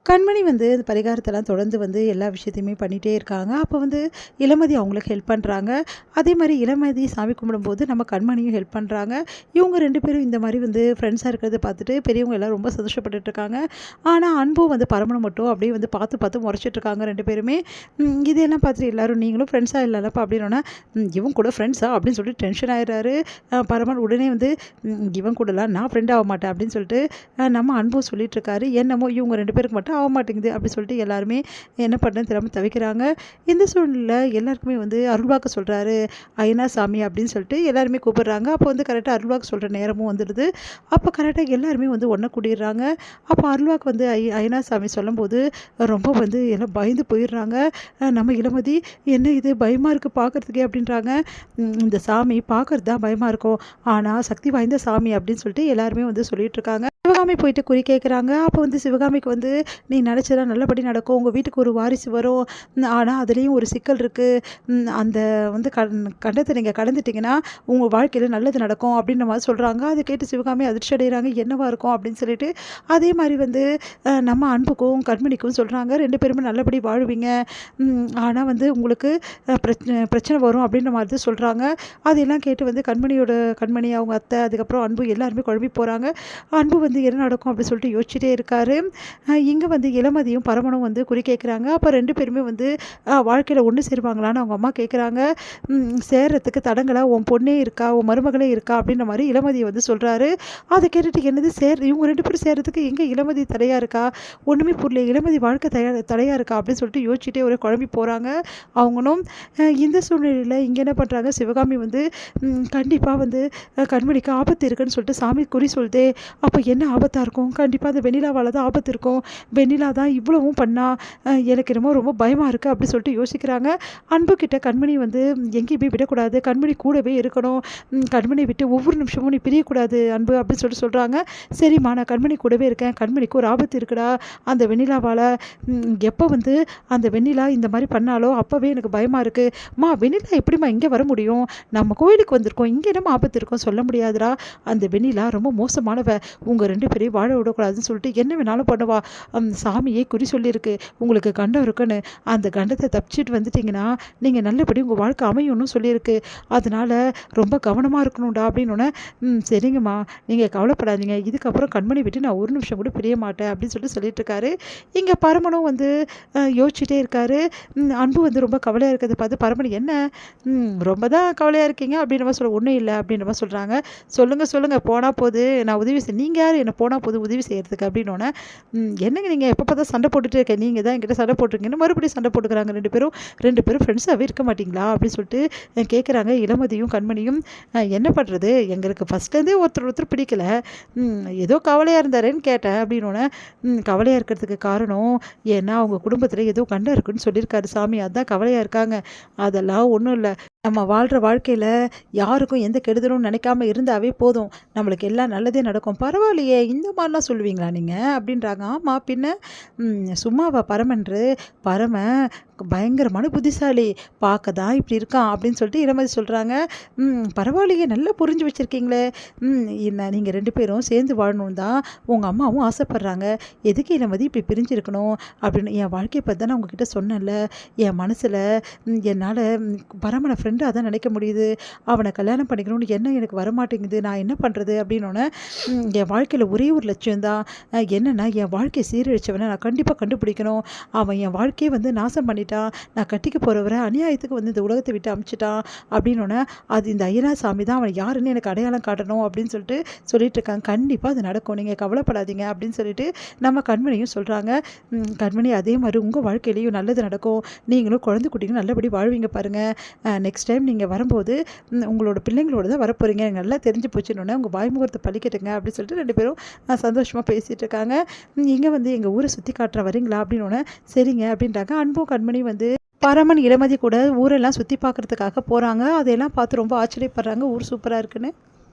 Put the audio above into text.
கண்மணி வந்து இந்த பரிகாரத்தெல்லாம் தொடர்ந்து வந்து எல்லா விஷயத்தையுமே பண்ணிகிட்டே இருக்காங்க. அப்போ வந்து இளமதி அவங்களுக்கு ஹெல்ப் பண்ணுறாங்க. அதே மாதிரி இளமதி சாமி கும்பிடும்போது நம்ம கண்மணியும் ஹெல்ப் பண்ணுறாங்க. இவங்க 2 பேரும் இந்த மாதிரி வந்து ஃப்ரெண்ட்ஸாக இருக்கிறத பார்த்துட்டு பெரியவங்க எல்லாம் ரொம்ப சந்தோஷப்பட்டுட்டு இருக்காங்க. ஆனால் அன்பும் வந்து பரமனும் மட்டும் அப்படியே வந்து பார்த்து பார்த்து முறைச்சிட்டு இருக்காங்க 2 பேருமே. இதெல்லாம் பார்த்துட்டு எல்லாரும் நீங்களும் ஃப்ரெண்ட்ஸாக இல்லைல்லப்பா அப்படின்னோன்னா, இவன் கூட ஃப்ரெண்ட்ஸா அப்படின்னு சொல்லிட்டு டென்ஷன் ஆயிடுறாரு. பரமன் உடனே வந்து இவன் கூடலாம் நான் ஃப்ரெண்ட் ஆக மாட்டேன் அப்படின்னு சொல்லிட்டு நம்ம அன்பும் சொல்லிட்டு இருக்காரு. என்னமோ இவங்க 2 பேருக்கு மட்டும் ஆக மாட்டேங்குது அப்படி சொல்லிட்டு எல்லாருமே என்ன பண்ணுறேன்னு தெரியாமல் தவிக்கிறாங்க. இந்த சூழ்நிலை எல்லாருக்குமே வந்து அருள்வாக்கு சொல்கிறாரு ஐயனா சாமி அப்படின்னு சொல்லிட்டு எல்லாருமே கூப்பிடுறாங்க. அப்போ வந்து கரெக்டாக அருள்வாக்கு சொல்கிற நேரமும் வந்துடுது. அப்போ கரெக்டாக எல்லாருமே வந்து ஒன்றா கூடிடுறாங்க. அப்போ அருள்வாக்கு வந்து ஐயனா சாமி சொல்லும்போது ரொம்ப வந்து எல்லாம் பயந்து போயிடுறாங்க. நம்ம இளமதி என்ன இது பயமாக இருக்குது பார்க்குறதுக்கே அப்படின்றாங்க. இந்த சாமி பார்க்குறது தான் பயமாக இருக்கும், ஆனால் சக்தி வாய்ந்த சாமி அப்படின்னு சொல்லிட்டு எல்லாருமே வந்து சொல்லிட்டு இருக்காங்க. சிவகாமி போயிட்டு குறி கேட்குறாங்க. அப்போ வந்து சிவகாமிக்கு வந்து நீ நினச்சதா நல்லபடி நடக்கும், உங்கள் வீட்டுக்கு ஒரு வாரிசு வரும், ஆனால் அதுலேயும் ஒரு சிக்கல் இருக்குது, அந்த வந்து கண்டத்தை நீங்கள் கடந்துட்டிங்கன்னா உங்கள் வாழ்க்கையில் நல்லது நடக்கும் அப்படின்ற மாதிரி சொல்கிறாங்க. அதை கேட்டு சிவகாமி அதிர்ச்சி அடைகிறாங்க. என்னவா இருக்கும் அப்படின்னு சொல்லிட்டு அதே மாதிரி வந்து நம்ம அன்புக்கும் கண்மணிக்கும் சொல்கிறாங்க 2 பேருமே நல்லபடி வாழ்வீங்க, ஆனால் வந்து உங்களுக்கு பிரச்சனை வரும் அப்படின்ற மாதிரி தான் சொல்கிறாங்க. அதெல்லாம் கேட்டு வந்து கண்மணி அவங்க அத்தை அதுக்கப்புறம் அன்பு எல்லாருமே குழம்பி போகிறாங்க. அன்பு வந்து என்ன நடக்கும் அப்படி சொல்லிட்டு யோசிச்சுட்டே இருக்காரு. இங்கே வந்து இளமதியும் பரமனும் வந்து குறி கேட்குறாங்க. அப்போ 2 பேருமே வந்து வாழ்க்கையில் ஒன்று சேருவாங்களான்னு அவங்க அம்மா கேட்குறாங்க. சேர்றதுக்கு தடங்களாக உன் பொண்ணே இருக்கா, உன் மருமகளே இருக்கா அப்படின்ற மாதிரி இளமதியை வந்து சொல்கிறாரு. அதை கேட்டுட்டு என்னது இவங்க 2 பேரும் சேர்றதுக்கு எங்கே இளமதி தடையாக இருக்கா, ஒன்றுமே புரியல, இளமதி வாழ்க்கை தடையாக இருக்கா அப்படின்னு சொல்லிட்டு யோசிச்சுட்டே ஒரு குழம்பி போகிறாங்க அவங்களும். இந்த சூழ்நிலையில் இங்கே என்ன பண்ணுறாங்க, சிவகாமி வந்து கண்டிப்பாக வந்து கண்மணிக்கு ஆபத்து இருக்குன்னு சொல்லிட்டு சாமி குறி சொல்லுதே, அப்போ என்ன ஆபத்தாக இருக்கும், கண்டிப்பாக அந்த வெண்ணிலாவால் தான் ஆபத்து இருக்கும், வெண்ணிலா தான் இவ்வளவும் பண்ணால் எனக்கு என்னமோ ரொம்ப பயமாக இருக்குது அப்படி சொல்லிட்டு யோசிக்கிறாங்க. அன்புக்கிட்ட கண்மணி வந்து எங்கேயுமே விடக்கூடாது, கண்மணி கூடவே இருக்கணும், கண்மணி விட்டு ஒவ்வொரு நிமிஷமும் நீ பிரியக்கூடாது அன்பு அப்படின்னு சொல்லிட்டு சொல்கிறாங்க. சரிம்மா நான் கண்மணி கூடவே இருக்கேன், கண்மணிக்கு ஒரு ஆபத்து இருக்குடா, அந்த வெண்ணிலாவால் எப்போ வந்து அந்த வெண்ணிலா இந்த மாதிரி பண்ணாலோ அப்போவே எனக்கு பயமாக இருக்குமா, வெண்ணிலா எப்படிம்மா இங்கே வர முடியும், நம்ம கோயிலுக்கு வந்திருக்கோம், இங்கே என்னமோ ஆபத்து இருக்கும் சொல்ல முடியாதுடா, அந்த வெண்ணிலா ரொம்ப மோசமானவ, உங்கள் 2 பேரையும் வாழ விடக்கூடாதுன்னு சொல்லிட்டு என்ன வேணாலும் பண்ணுவா, சாமியே குறி சொல்லியிருக்கு உங்களுக்கு கண்டம் இருக்குன்னு, அந்த கண்டத்தை தப்பிச்சிட்டு வந்துட்டிங்கன்னா நீங்கள் நல்லபடி உங்கள் வாழ்க்கை அமையணும்னு சொல்லியிருக்கு, அதனால் ரொம்ப கவனமாக இருக்கணும்டா அப்படின்னோடனே சரிங்கம்மா நீங்கள் கவலைப்படாதீங்க, இதுக்கப்புறம் கண்மணி விட்டு நான் ஒரு நிமிஷம் கூட பிரிய மாட்டேன் அப்படின்னு சொல்லிட்டு இருக்காரு. இங்கே பரமனும் வந்து யோசிச்சுட்டே இருக்காரு. அன்பு வந்து ரொம்ப கவலையாக இருக்கிறத பார்த்து பரமன் என்ன ரொம்ப தான் கவலையாக இருக்கீங்க அப்படின்ற மாதிரி ஒன்றும் இல்லை அப்படின்ற மாதிரி சொல்கிறாங்க. சொல்லுங்கள் போனால் போது நான் உதவி நீங்கள் யார் என்னை போனால் போது உதவி செய்கிறதுக்கு அப்படின்னோடனே என்னங்க நீங்கள் எப்போ பார்த்தா சண்டை போட்டுகிட்டே இருக்கேன், நீங்கள் தான் என்கிட்ட சண்டை போட்டிருக்கீங்கன்னு மறுபடியும் சண்டை போட்டுக்கிறாங்க 2 பேரும் ஃப்ரெண்ட்ஸாகவே இருக்க மாட்டிங்களா அப்படின்னு சொல்லிட்டு கேட்குறாங்க. இளமதியும் கண்மணியும் என்ன பண்ணுறது, எங்களுக்கு ஃபஸ்ட்லேருந்தே ஒருத்தர் பிடிக்கல, ஏதோ கவலையாக இருந்தாரேன்னு கேட்டேன் அப்படின்னோடனே கவலையாக இருக்கிறதுக்கு காரணம் ஏன்னா அவங்க குடும்பத்தில் ஏதோ கண்டம் இருக்குன்னு சொல்லியிருக்காரு சாமி, அதுதான் கவலையாக இருக்காங்க, அதெல்லாம் ஒன்றும் இல்லை, நம்ம வாழ்கிற வாழ்க்கையில் யாருக்கும் எந்த கெடுதலும் நினைக்காம இருந்தாவே போதும், நம்மளுக்கு எல்லாம் நல்லதே நடக்கும், பரவாயில்லையே இந்த மாதிரிலாம் சொல்லுவீங்களா நீங்கள் அப்படின்றாங்க. ஆமாம் பின்ன சும்மாவா பரம பயங்கரமான புத்திசாலி, பார்க்க தான் இப்படி இருக்கான் அப்படின்னு சொல்லிட்டு இளமதி சொல்கிறாங்க. பரவாயில்லையே நல்லா புரிஞ்சு வச்சுருக்கீங்களே, நீங்கள் 2 பேரும் சேர்ந்து வாழணும் தான் உங்கள் அம்மாவும் ஆசைப்பட்றாங்க, எதுக்கு இளமதி இப்படி பிரிஞ்சிருக்கணும் அப்படின்னு என் வாழ்க்கையை பற்றி தான் உங்ககிட்ட சொன்னேன்ல, என் மனசில் என்னால் பரமனை ஃப்ரெண்டாக தான் நினைக்க முடியுது, அவனை கல்யாணம் பண்ணிக்கணும்னு எனக்கு வரமாட்டேங்குது, நான் என்ன பண்ணுறது அப்படின்னோடனே என் வாழ்க்கையில் ஒரே ஒரு லட்சியம் தான், என்னென்னா என் வாழ்க்கையை சீரழிச்சவனை நான் கண்டிப்பாக கண்டுபிடிக்கணும், அவன் என் வாழ்க்கையை வந்து நாசம் பண்ணிட்டான், நான் கட்டிக்க போகிறவரை அநியாயத்துக்கு வந்து இந்த உலகத்தை விட்டு அமிச்சிட்டான் அப்படின்னோடனே அது இந்த ஐயனா சாமி தான் அவன் யாருன்னு எனக்கு அடையாளம் காட்டணும் அப்படின்னு சொல்லிட்டு இருக்காங்க. கண்டிப்பாக அது நடக்கும், நீங்கள் கவலைப்படாதீங்க அப்படின்னு சொல்லிட்டு நம்ம கண்மணியும் சொல்கிறாங்க. கண்மணி அதே மாதிரி உங்கள் வாழ்க்கையிலையும் நல்லது நடக்கும், நீங்களும் குழந்தை குட்டிங்க நல்லபடி வாழ்வீங்க பாருங்கள், நெக்ஸ்ட் டைம் நீங்கள் வரும்போது உங்களோட பிள்ளைங்களோட தான் வரப்போகிறீங்க, எனக்கு நல்லா தெரிஞ்சு போச்சுன்னொன்னே உங்கள் வாய்முகத்தை பழிக்கட்டுங்க அப்படின்னு சொல்லிட்டு 2 பேரும் சந்தோஷமாக பேசிகிட்டு இருக்காங்க. இங்கே வந்து எங்கள் ஊரை சுற்றி காட்டுற வரீங்களா அப்படின்னோடனே சரிங்க அப்படின்றாங்க. அன்பும் கண்மணி வந்து பரமன் இளமதி கூட ஊரெல்லாம் சுற்றி பார்க்குறதுக்காக போகிறாங்க. அதையெல்லாம் பார்த்து ரொம்ப ஆச்சரியப்படுறாங்க, ஊர் சூப்பராக இருக்குன்னு.